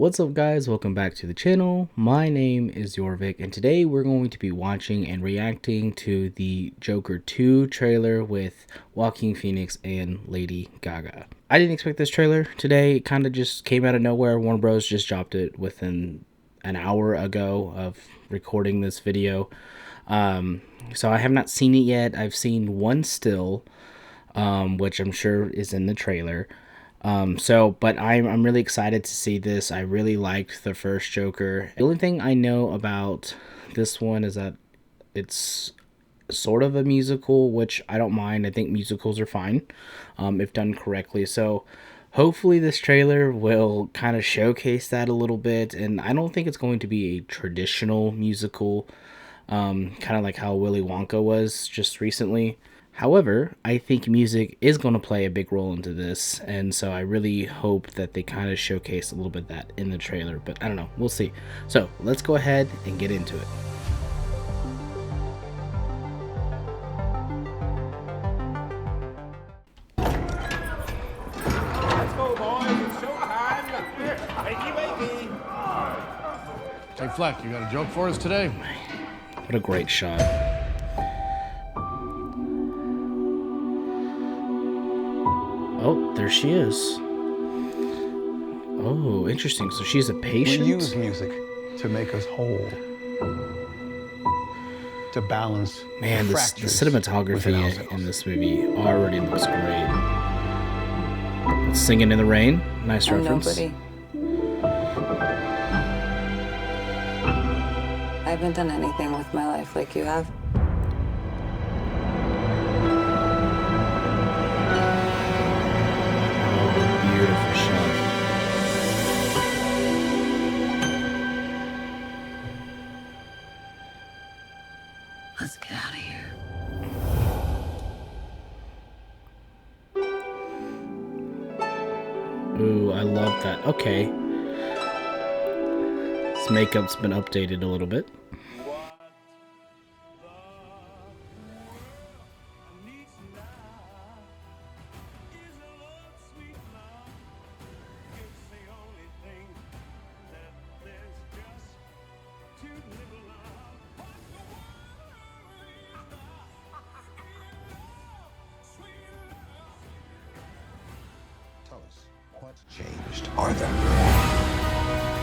What's up guys, welcome back to the channel. My name is Jorvik and today we're going to be watching and reacting to the Joker 2 trailer with Joaquin Phoenix and Lady Gaga. I didn't expect this trailer today. It kind of just came out of nowhere. Warner Bros just dropped it within an hour ago of recording this video. So I have not seen it yet. I've seen one still, which I'm sure is in the trailer. But I'm really excited to see this. I really liked the first Joker. The only thing I know about this one is that it's sort of a musical, which I don't mind. I think musicals are fine, if done correctly. So hopefully this trailer will kind of showcase that a little bit. And I don't think it's going to be a traditional musical, kind of like how Willy Wonka was just recently. However, I think music is going to play a big role into this, and so I really hope that they kind of showcase a little bit of that in the trailer, but I don't know, we'll see. So let's go ahead and get into it. Let's go, boys, it's showtime. Wakey, wakey. Hey Fleck, you got a joke for us today? What a great shot. Oh, there she is. Oh, interesting. So she's a patient? We use music to make us whole, to balance. Man, the cinematography in this movie already looks great. Singing in the Rain, nice reference. Nobody. I haven't done anything with my life like you have. Beautiful shot. Let's get out of here. Ooh, I love that. Okay. This makeup's been updated a little bit. What's changed, Arthur?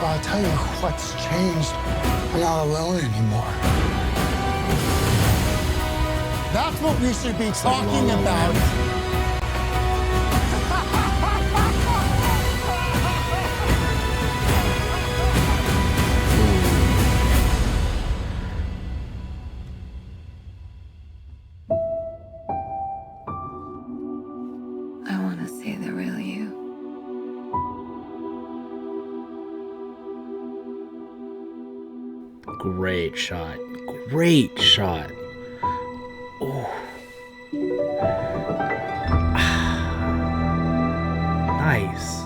I'll tell you what's changed. I'm not alone anymore. That's what we should be talking about. I want to see the real you. Great shot. Great shot. Oh. Nice.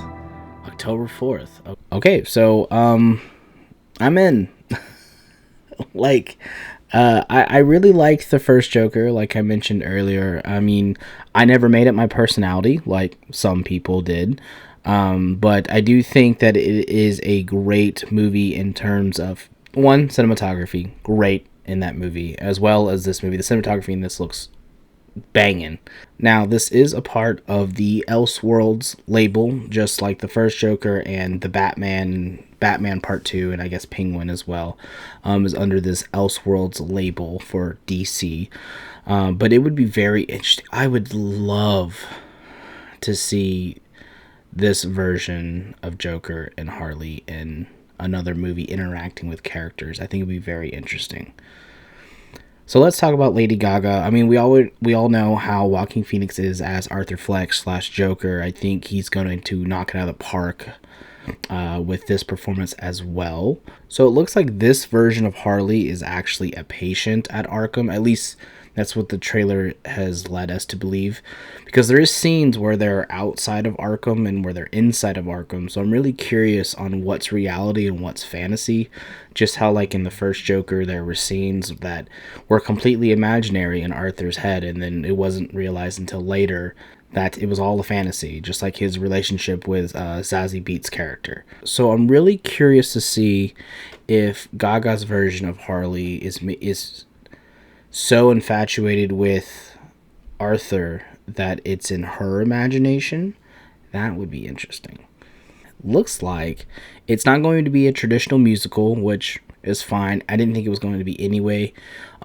October 4th. Okay, so I'm in. I really liked the first Joker, like I mentioned earlier. I mean, I never made it my personality like some people did. But I do think that it is a great movie in terms of, one, cinematography, great in that movie, as well as this movie. The cinematography in this looks banging. Now, this is a part of the Elseworlds label, just like the first Joker and the Batman Part 2, and I guess Penguin as well, is under this Elseworlds label for DC. But it would be very interesting. I would love to see this version of Joker and Harley in another movie interacting with characters. I think it'd be very interesting. So let's talk about Lady Gaga. I mean, we all know how Joaquin Phoenix is as Arthur Fleck / Joker. I think he's going to knock it out of the park with this performance as well. So it looks like this version of Harley is actually a patient at Arkham. At least that's what the trailer has led us to believe, because there is scenes where they're outside of Arkham and where they're inside of Arkham. So I'm really curious on what's reality and what's fantasy. Just how, like in the first Joker, there were scenes that were completely imaginary in Arthur's head, and then it wasn't realized until later that it was all a fantasy, just like his relationship with Zazie Beetz' character. So I'm really curious to see if Gaga's version of Harley is so infatuated with Arthur that it's in her imagination. That would be interesting. Looks like it's not going to be a traditional musical, which is fine. I didn't think it was going to be anyway.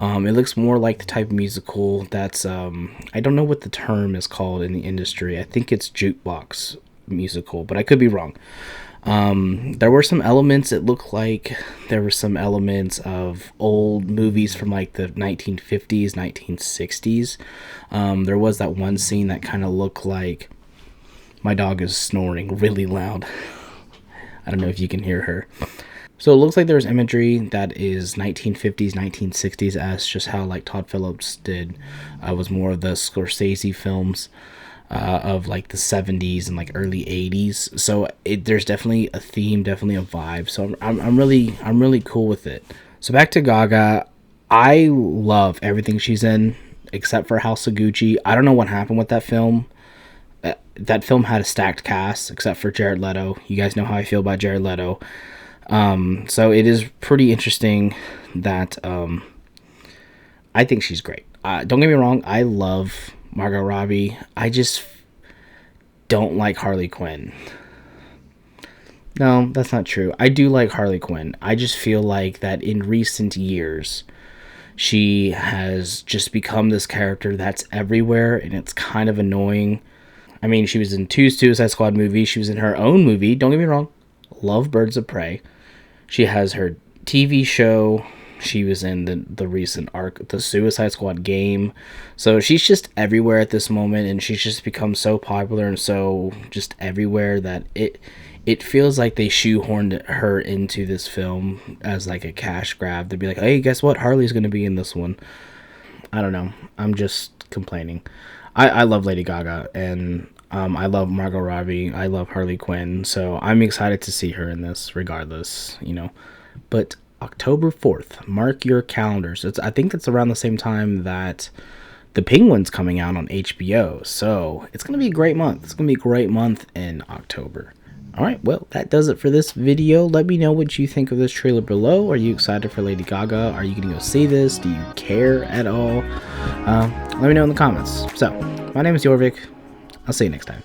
It looks more like the type of musical that's I don't know what the term is called in the industry. I think it's jukebox musical, but I could be wrong. There were some elements, it looked like there were some elements of old movies from like the 1950s, 1960s. There was that one scene that kind of looked like, my dog is snoring really loud. I don't know if you can hear her. So it looks like there's imagery that is 1950s, 1960s, as just how like Todd Phillips did. Was more of the Scorsese films of like the 70s and like early 80s. So there's definitely a theme, definitely a vibe. So I'm really cool with it. So back to Gaga. I love everything she's in except for House of Gucci. I don't know what happened with that film. That film had a stacked cast except for Jared Leto. You guys know how I feel about Jared Leto. So it is pretty interesting that I think she's great. Don't get me wrong, I love Margot Robbie. I just don't like Harley Quinn. No, that's not true. I do like Harley Quinn. I just feel like that in recent years, she has just become this character that's everywhere, and it's kind of annoying. I mean, she was in 2 Suicide Squad movies. She was in her own movie. Don't get me wrong. Love Birds of Prey. She has her TV show. She was in the recent arc, the Suicide Squad game. So she's just everywhere at this moment, and she's just become so popular and so just everywhere that it feels like they shoehorned her into this film as like a cash grab. They'd be like, hey, guess what? Harley's going to be in this one. I don't know. I'm just complaining. I love Lady Gaga, and I love Margot Robbie. I love Harley Quinn, so I'm excited to see her in this regardless, you know. But October 4th, mark your calendars. I think it's around the same time that The Penguin's coming out on HBO, so it's going to be a great month. It's going to be a great month in October. Alright, well, that does it for this video. Let me know what you think of this trailer below. Are you excited for Lady Gaga? Are you going to go see this? Do you care at all? Let me know in the comments. So, my name is Jorvik. I'll see you next time.